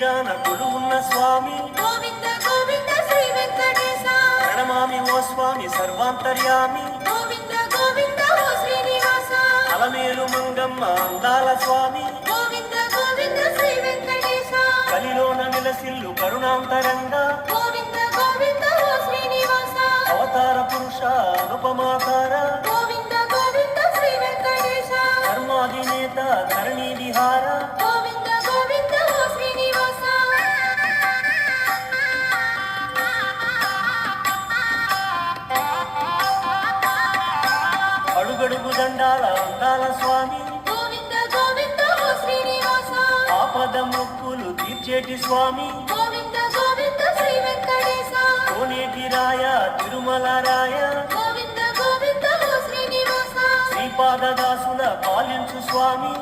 తీరాన కొలువున్న స్వామి గోవింద గోవింద శ్రీ వెంకటేశ ప్రణమామి ఓ స్వామి సర్వాంతర్యామి గోవింద గోవింద ఓ శ్రీనివాస అలమేలు మంగమ్మ అందాల స్వామి గోవింద గోవింద శ్రీ వెంకటేశ కలిలోన నిలసిల్లు కరుణాంతరంగా గోవింద గోవింద ఓ శ్రీనివాస అవతార పురుష అనుపమాకార గోవింద గోవింద శ్రీ వెంకటేశ ధర్మాధినేత ధరణి విహార గోవింద గోవింద ఓ శ్రీనివాస అడుగడుగు దండాల అందాల స్వామి గోవింద గోవింద ఓ శ్రీనివాస ఆపద మొక్కులు తీర్చేటి స్వామి గోవింద గోవింద శ్రీ వెంకటేశ కోనేటి రాయ తిరుమల రాయ గోవింద గోవింద ఓ శ్రీనివాస శ్రీపాదదాసుల పాలించు స్వామి